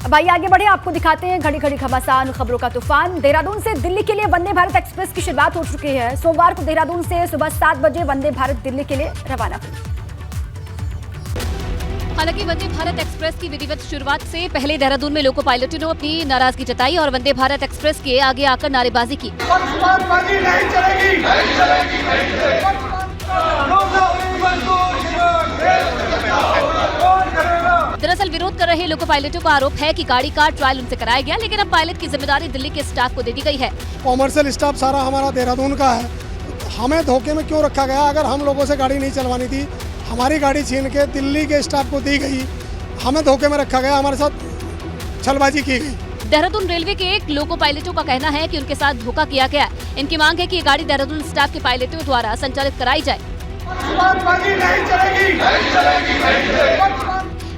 अब आइए आगे बढ़े, आपको दिखाते हैं घड़ी घड़ी घमासान खबरों का तूफान। देहरादून से दिल्ली के लिए वंदे भारत एक्सप्रेस की शुरुआत हो चुकी है। सोमवार को देहरादून से सुबह 7 बजे वंदे भारत दिल्ली के लिए रवाना हुई। हालांकि वंदे भारत एक्सप्रेस की विधिवत शुरुआत से पहले देहरादून में लोको पायलटों ने अपनी नाराजगी जताई और वंदे भारत एक्सप्रेस के आगे आकर नारेबाजी की। नहीं चलेगी। दरअसल विरोध कर रहे लोको पायलटों का आरोप है कि गाड़ी का ट्रायल उनसे कराया गया, लेकिन अब पायलट की जिम्मेदारी दिल्ली के स्टाफ को दे दी गई है। कॉमर्शियल स्टाफ सारा हमारा देहरादून का है, हमें धोखे में क्यों रखा गया? अगर हम लोगों से गाड़ी नहीं चलवानी थी, हमारी गाड़ी छीन के दिल्ली के स्टाफ को दी गई, हमें धोखे में रखा गया, हमारे साथ छलबाजी की गई। देहरादून रेलवे के एक लोको पायलटों का कहना है कि उनके साथ धोखा किया गया। इनकी मांग है कि ये गाड़ी देहरादून स्टाफ के पायलटों द्वारा संचालित कराई जाए।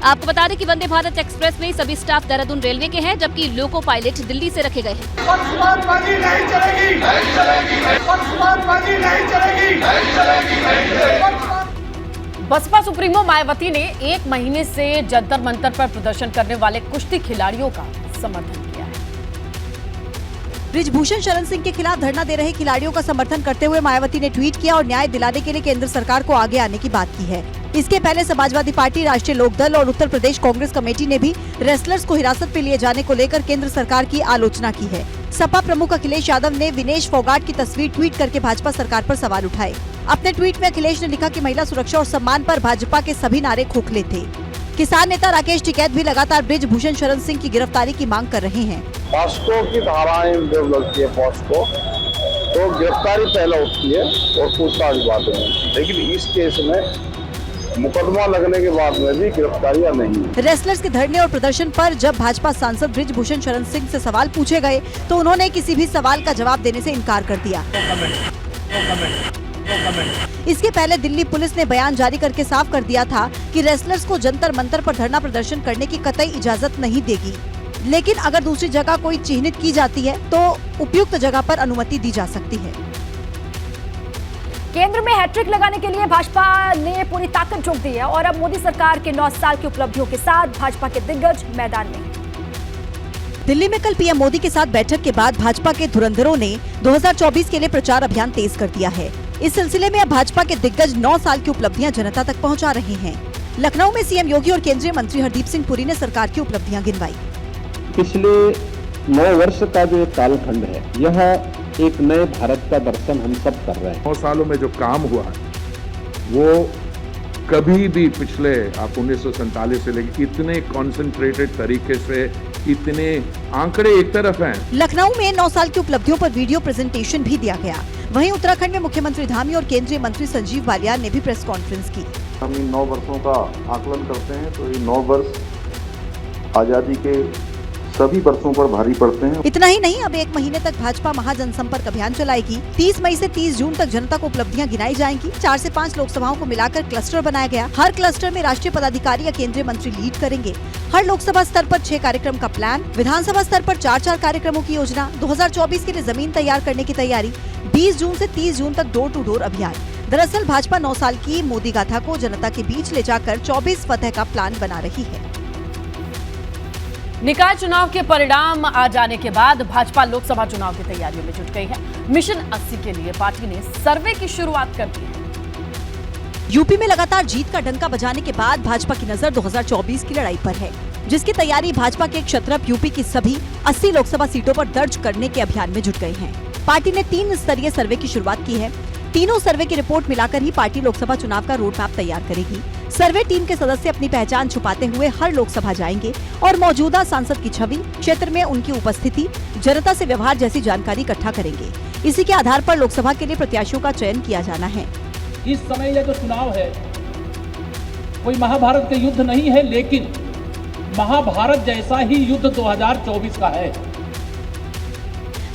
आपको बता दें कि वंदे भारत एक्सप्रेस में सभी स्टाफ देहरादून रेलवे के हैं, जबकि लोको पायलट दिल्ली से रखे गए हैं। बसपा सुप्रीमो मायावती ने 1 महीने से जंतर मंतर पर प्रदर्शन करने वाले कुश्ती खिलाड़ियों का समर्थन किया है। बृजभूषण शरण सिंह के खिलाफ धरना दे रहे खिलाड़ियों का समर्थन करते हुए मायावती ने ट्वीट किया और न्याय दिलाने के लिए केंद्र सरकार को आगे आने की बात की है। इसके पहले समाजवादी पार्टी, राष्ट्रीय लोकदल और उत्तर प्रदेश कांग्रेस कमेटी ने भी रेसलर्स को हिरासत में लिए जाने को लेकर केंद्र सरकार की आलोचना की है। सपा प्रमुख अखिलेश यादव ने विनेश फोगाट की तस्वीर ट्वीट करके भाजपा सरकार पर सवाल उठाए। अपने ट्वीट में अखिलेश ने लिखा कि महिला सुरक्षा और सम्मान पर भाजपा के सभी नारे खोखले थे। किसान नेता राकेश टिकैत भी लगातार बृजभूषण शरण सिंह की गिरफ्तारी की मांग कर रहे हैं। पॉस्को की धाराएं जो लगती है पॉस्को, तो गिरफ्तारी पहले उठती है और पूछताछ बाद में, लेकिन इस केस में मुकदमा लगने के बाद में भी गिरफ्तारियां नहीं। रेसलर्स के धरने और प्रदर्शन पर जब भाजपा सांसद बृजभूषण शरण सिंह से सवाल पूछे गए तो उन्होंने किसी भी सवाल का जवाब देने से इनकार कर दिया। इसके पहले दिल्ली पुलिस ने बयान जारी करके साफ कर दिया था कि रेसलर्स को जंतर मंतर पर धरना प्रदर्शन करने की कतई इजाजत नहीं देगी, लेकिन अगर दूसरी जगह कोई चिन्हित की जाती है तो उपयुक्त जगह पर अनुमति दी जा सकती है। केंद्र में हैट्रिक लगाने के लिए भाजपा ने पूरी ताकत झोंक दी है और अब मोदी सरकार के 9 साल की उपलब्धियों के साथ भाजपा के दिग्गज मैदान में। दिल्ली में कल पीएम मोदी के साथ बैठक के बाद भाजपा के धुरंधरों ने 2024 के लिए प्रचार अभियान तेज कर दिया है। इस सिलसिले में अब भाजपा के दिग्गज 9 साल की उपलब्धियां जनता तक पहुंचा रहे हैं। लखनऊ में सीएम योगी और केंद्रीय मंत्री हरदीप सिंह पुरी ने सरकार की उपलब्धियां गिनवाई। पिछले 9 वर्ष का जो कालखंड है, यह एक नए भारत का दर्शन हम सब कर रहे हैं। 9 सालों में जो काम हुआ है वो कभी भी पिछले आप 1947 से लेकर इतने कॉन्सेंट्रेटेड तरीके से, इतने आंकड़े एक तरफ हैं। लखनऊ में 9 साल की उपलब्धियों पर वीडियो प्रेजेंटेशन भी दिया गया। वहीं उत्तराखंड में मुख्यमंत्री धामी और केंद्रीय मंत्री संजीव बालियान ने भी प्रेस कॉन्फ्रेंस की। हम इन 9 वर्षों का आकलन करते हैं तो ये 9 वर्ष आजादी के सभी वर्षों पर भारी पड़ते हैं। इतना ही नहीं, अब 1 महीने तक भाजपा महाजनसंपर्क अभियान चलाएगी। 30 मई से 30 जून तक जनता को उपलब्धियां गिनाई जाएंगी। 4 से 5 लोकसभाओं को मिलाकर क्लस्टर बनाया गया। हर क्लस्टर में राष्ट्रीय पदाधिकारी या केंद्रीय मंत्री लीड करेंगे। हर लोकसभा स्तर पर 6 कार्यक्रम का प्लान, विधानसभा स्तर पर 4-4 कार्यक्रमों की योजना। 2024 के लिए जमीन तैयार करने की तैयारी। 20 जून से 30 जून तक डोर टू डोर अभियान। दरअसल भाजपा 9 साल की मोदी गाथा को जनता के बीच ले जाकर 24 फतह का प्लान बना रही है। निकाय चुनाव के परिणाम आ जाने के बाद भाजपा लोकसभा चुनाव की तैयारियों में जुट गई है। मिशन 80 के लिए पार्टी ने सर्वे की शुरुआत कर दी है। यूपी में लगातार जीत का डंका बजाने के बाद भाजपा की नजर 2024 की लड़ाई पर है, जिसकी तैयारी भाजपा के क्षत्रप यूपी की सभी 80 लोकसभा सीटों पर दर्ज करने के अभियान में जुट गए हैं। पार्टी ने 3 स्तरीय सर्वे की शुरुआत की है। तीनों सर्वे की रिपोर्ट मिलाकर ही पार्टी लोकसभा चुनाव का रोड मैप तैयार करेगी। सर्वे टीम के सदस्य अपनी पहचान छुपाते हुए हर लोकसभा जाएंगे और मौजूदा सांसद की छवि, क्षेत्र में उनकी उपस्थिति, जनता से व्यवहार जैसी जानकारी इकट्ठा करेंगे। इसी के आधार पर लोकसभा के लिए प्रत्याशियों का चयन किया जाना है। इस समय यह जो चुनाव है कोई महाभारत का युद्ध नहीं है, लेकिन महाभारत जैसा ही युद्ध 2024 का है।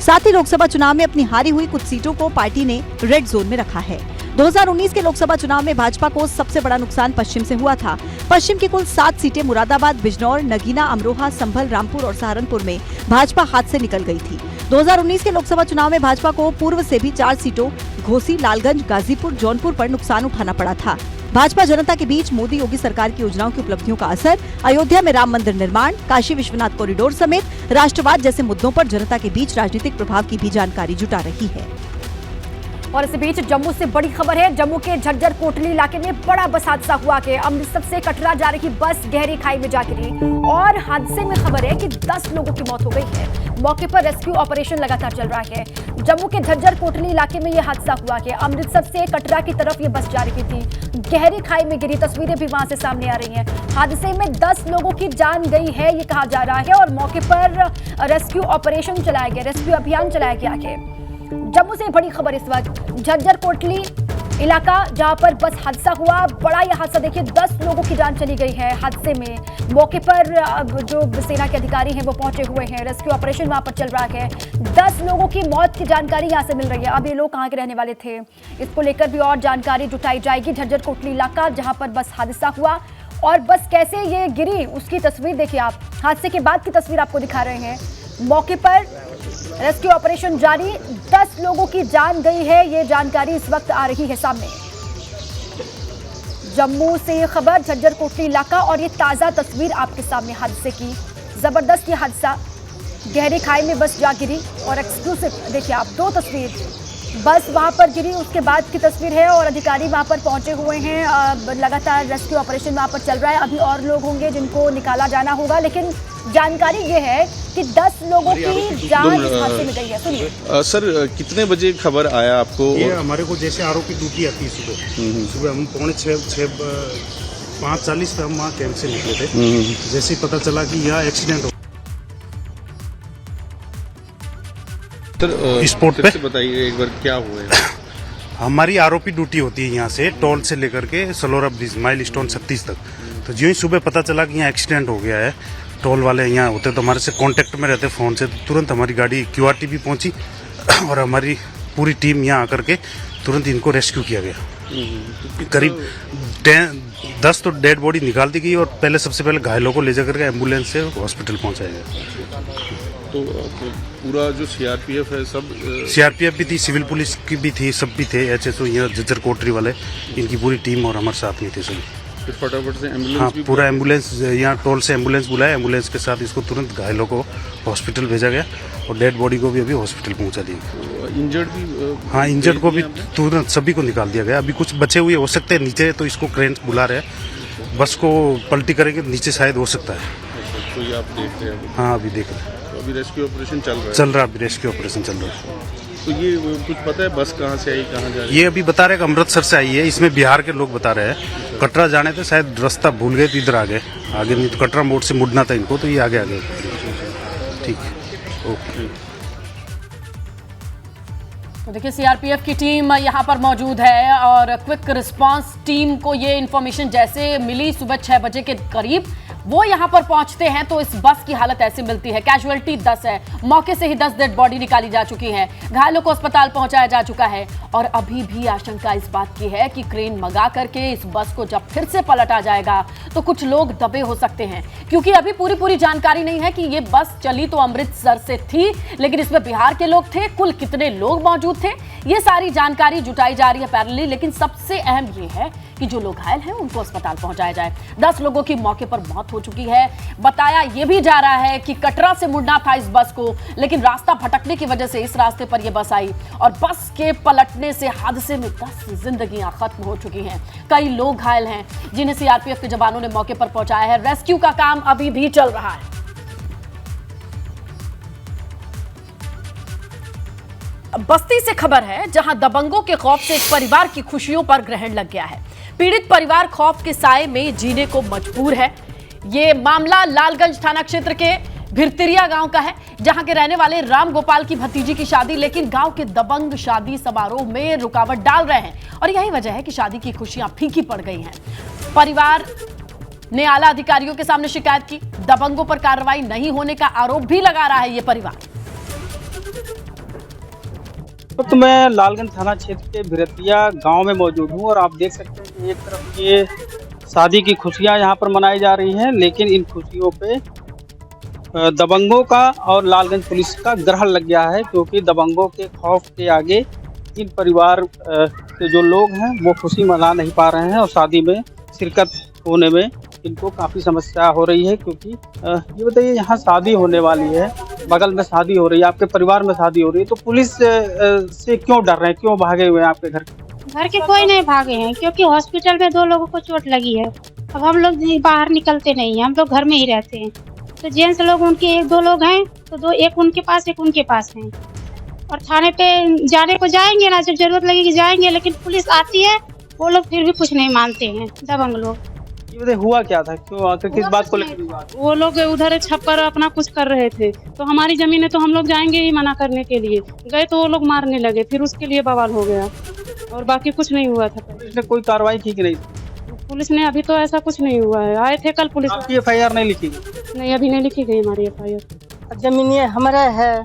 साथ ही लोकसभा चुनाव में अपनी हारी हुई कुछ सीटों को पार्टी ने रेड जोन में रखा है। 2019 के लोकसभा चुनाव में भाजपा को सबसे बड़ा नुकसान पश्चिम से हुआ था। पश्चिम की कुल 7 सीटें मुरादाबाद, बिजनौर, नगीना, अमरोहा, संभल, रामपुर और सहारनपुर में भाजपा हाथ से निकल गई थी। 2019 के लोकसभा चुनाव में भाजपा को पूर्व से भी 4 सीटों घोसी, लालगंज, गाजीपुर, जौनपुर पर नुकसान उठाना पड़ा था। भाजपा जनता के बीच मोदी योगी सरकार की योजनाओं की उपलब्धियों का असर, अयोध्या में राम मंदिर निर्माण, काशी विश्वनाथ कॉरिडोर समेत राष्ट्रवाद जैसे मुद्दों पर जनता के बीच राजनीतिक प्रभाव की भी जानकारी जुटा रही है। और इस बीच जम्मू से बड़ी खबर है। जम्मू के झज्जर कोटली इलाके में बड़ा बस हादसा हुआ कि अमृतसर से कटरा जा रही बस गहरी खाई में जा गिरी और हादसे में खबर है कि 10 लोगों की मौत हो गई है। मौके पर रेस्क्यू ऑपरेशन लगातार चल रहा है। जम्मू के झज्जर कोटली इलाके में यह हादसा हुआ कि अमृतसर से कटरा की तरफ ये बस जा रही थी, गहरी खाई में गिरी। तस्वीरें भी वहां से सामने आ रही हैं। हादसे में 10 लोगों की जान गई है ये कहा जा रहा है और मौके पर रेस्क्यू ऑपरेशन चलाया गया, रेस्क्यू अभियान चलाया गया है। जम्मू से बड़ी खबर इस वक्त झज्जर कोटली इलाका जहां पर बस हादसा हुआ, बड़ा यह हादसा देखिए, 10 लोगों की जान चली गई है हादसे में। मौके पर जो सेना के अधिकारी हैं वो पहुंचे हुए हैं, रेस्क्यू ऑपरेशन वहां पर चल रहा है। 10 लोगों की मौत की जानकारी यहां से मिल रही है। अब ये लोग कहां के रहने वाले थे, इसको लेकर भी और जानकारी जुटाई जाएगी। झज्जर कोटली इलाका जहां पर बस हादसा हुआ और बस कैसे ये गिरी उसकी तस्वीर देखिए आप, हादसे के बाद की तस्वीर आपको दिखा रहे हैं। मौके पर रेस्क्यू ऑपरेशन जारी, 10 लोगों की जान गई है, ये जानकारी इस वक्त आ रही है सामने। जम्मू से ये खबर, झज्जर कोटली इलाका और ये ताजा तस्वीर आपके सामने हादसे की। जबरदस्त ये हादसा, गहरी खाई में बस जा गिरी और एक्सक्लूसिव देखिए आप 2 तस्वीर, बस वहां पर गिरी उसके बाद की तस्वीर है और अधिकारी वहां पर पहुंचे हुए हैं। लगातार रेस्क्यू ऑपरेशन वहां पर चल रहा है। अभी और लोग होंगे जिनको निकाला जाना होगा, लेकिन जानकारी ये है कि 10 लोगों की जान इस हादसे में गई है। सुनिए सर, कितने बजे खबर आया आपको? ये हमारे को जैसे आरोपी ड्यूटी आती है सुबह हम 5:40 पे हम वहाँ कैंप से निकले थे। जैसे ही पता चला कि यहाँ एक्सीडेंट हो स्पॉट पे, बताइए एक बार क्या हुआ है? हमारी आरोपी ड्यूटी होती है यहाँ से टोल से लेकर के सलोरा ब्रिज माइलस्टोन 36 तक। तो जो ही सुबह पता चला कि यहाँ एक्सीडेंट हो गया है, टोल वाले यहाँ होते तो हमारे से कांटेक्ट में रहते फ़ोन से, तो तुरंत हमारी गाड़ी QRT भी पहुँची और हमारी पूरी टीम यहाँ आकर के तुरंत इनको रेस्क्यू किया गया। करीब 10 तो डेड बॉडी निकाल दी गई और पहले सबसे पहले घायलों को ले जाकर के एम्बुलेंस से हॉस्पिटल पहुँचाया गया। तो पूरा जो CRPF है सब CRPF भी थी, सिविल पुलिस की भी थी, सब भी थे, HSO यहाँ झज्जर कोटली वाले, इनकी पूरी टीम और हमारे साथ में थे सभी। फिर फटाफट से एम्बुलेंस, हाँ, पूरा एम्बुलेंस यहाँ टोल से एम्बुलेंस बुलाया, एम्बुलेंस के साथ इसको तुरंत घायलों को हॉस्पिटल भेजा गया और डेड बॉडी को भी अभी हॉस्पिटल पहुँचा दिया। इंजर्ड भी? हाँ, इंजर्ड को भी तुरंत सभी को निकाल दिया गया। अभी कुछ बचे हुए हो सकते हैं नीचे, तो इसको क्रेन बुला रहे हैं, बस को पलटी करेंगे नीचे शायद हो सकता है। तो ये आप देख रहे हैं? हाँ, अभी देख रहे हैं। अभी रेस्क्यू ऑपरेशन चल रहा है? चल रहा है, अभी रेस्क्यू ऑपरेशन चल रहा है। तो ये कुछ पता है बस कहाँ से आई, कहाँ जा रही है? ये अभी बता रहे हैं कि अमृतसर से आई है, इसमें बिहार के लोग बता रहे हैं। कटरा जाने थे, शायद रास्ता भूल गए तो इधर आगे नहीं तो कटरा मोड़ से मुड़ना था इनको, तो ये आगे ठीक है, ओके। तो देखिए CRPF की टीम यहाँ पर मौजूद है और क्विक रिस्पांस टीम को ये इन्फॉर्मेशन जैसे मिली सुबह 6 बजे के करीब, वो यहाँ पर पहुंचते हैं तो इस बस की हालत ऐसी मिलती है। कैजुअलिटी 10 है, मौके से ही 10 डेड बॉडी निकाली जा चुकी है, घायलों को अस्पताल पहुंचाया जा चुका है और अभी भी आशंका इस बात की है कि क्रेन मंगा करके इस बस को जब फिर से पलटा जाएगा तो कुछ लोग दबे हो सकते हैं, क्योंकि अभी पूरी जानकारी नहीं है कि ये बस चली तो अमृतसर से थी, लेकिन इसमें बिहार के लोग थे, कुल कितने लोग मौजूद थे, ये सारी जानकारी जुटाई जा रही है पैरेलली। लेकिन सबसे अहम ये है कि जो लोग घायल हैं उनको अस्पताल पहुंचाया जाए। 10 लोगों की मौके पर मौत हो चुकी है। बताया ये भी जा रहा है कि कटरा से मुड़ना था इस बस को, लेकिन रास्ता भटकने की वजह से इस रास्ते पर यह बस आई और बस के पलटने से हादसे में 10 जिंदगियां खत्म हो चुकी हैं। कई लोग घायल हैं जिन्हें CRPF के जवानों ने मौके पर पहुंचाया है। रेस्क्यू का काम अभी भी चल रहा है। बस्ती से खबर है जहां दबंगों के खौफ से एक परिवार की खुशियों पर ग्रहण लग गया है। पीड़ित परिवार खौफ के साए में जीने को मजबूर है। ये मामला लालगंज थाना क्षेत्र के भिरतिरिया गांव का है, जहां के रहने वाले राम गोपाल की भतीजी की शादी, लेकिन गांव के दबंग शादी समारोह में रुकावट डाल रहे हैं और यही वजह है कि शादी की खुशियां फीकी पड़ गई हैं। परिवार ने आला अधिकारियों के सामने शिकायत की, दबंगों पर कार्रवाई नहीं होने का आरोप भी लगा रहा है ये परिवार। तो मैं लालगंज थाना क्षेत्र के भिरतिया गांव में मौजूद हूं और आप देख सकते हैं कि एक तरफ ये शादी की खुशियां यहां पर मनाई जा रही हैं, लेकिन इन खुशियों पे दबंगों का और लालगंज पुलिस का ग्रहण लग गया है, क्योंकि दबंगों के खौफ के आगे इन परिवार के जो लोग हैं वो खुशी मना नहीं पा रहे हैं और शादी में शिरकत होने में इनको काफ़ी समस्या हो रही है, क्योंकि ये बताइए यहाँ शादी होने वाली है, बगल में शादी हो रही है, आपके परिवार में शादी हो रही है, तो पुलिस से क्यों डर रहे हैं, क्यों भागे हुए हैं आपके घर के कोई नहीं भागे हैं, क्योंकि हॉस्पिटल में 2 लोगों को चोट लगी है। अब हम लोग बाहर निकलते नहीं हैं, हम लोग घर में ही रहते हैं। तो जेंट्स लोग उनके 1-2 लोग हैं, तो एक उनके पास एक उनके पास हैं, और थाने पे जाने को जाएंगे ना, जब जरूरत लगेगी जाएंगे, लेकिन पुलिस आती है, वो लोग फिर भी कुछ नहीं मानते हैं, दबंग लोग। ये हुआ क्या था, क्यों आकर किस बात को लेकर? वो लोग उधर छप्पर अपना कुछ कर रहे थे, तो हमारी जमीन है तो हम लोग जाएंगे ही मना करने के लिए गए, तो वो लोग मारने लगे, फिर उसके लिए बवाल हो गया, और बाकी कुछ नहीं हुआ था। पुलिस ने कोई कार्रवाई की कि नहीं? पुलिस ने अभी तो ऐसा कुछ नहीं हुआ है, आए थे कल पुलिस। आपकी FIR नहीं लिखी? नहीं, अभी नहीं लिखी गई हमारी FIR। जमीन हमारा है,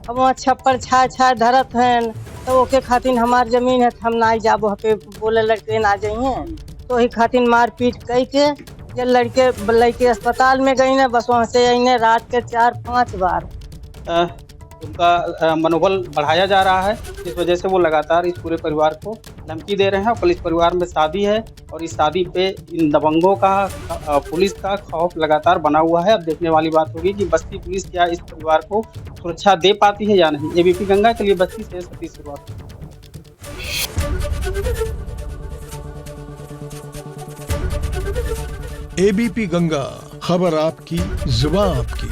अब वहाँ छप्पर छा धरत है, तो ओके खातिर हमार जमीन है, हम ना जाबो पे बोले लड़के ना जाइए, तो ही खातिर मार पीट कई के जब लड़के अस्पताल में गई ना, बस वहाँ से आई रात के 4-5 बार। उनका मनोबल बढ़ाया जा रहा है, इस वजह से वो लगातार इस पूरे परिवार को धमकी दे रहे हैं। और इस परिवार में शादी है, और इस शादी पे इन दबंगों का पुलिस का खौफ लगातार बना हुआ है। अब देखने वाली बात होगी कि बस्ती पुलिस क्या इस परिवार को सुरक्षा दे पाती है या नहीं। ABP गंगा के लिए बस्ती से सतीश श्रीवास्तव। ABP गंगा, खबर आपकी, जुबान आपकी।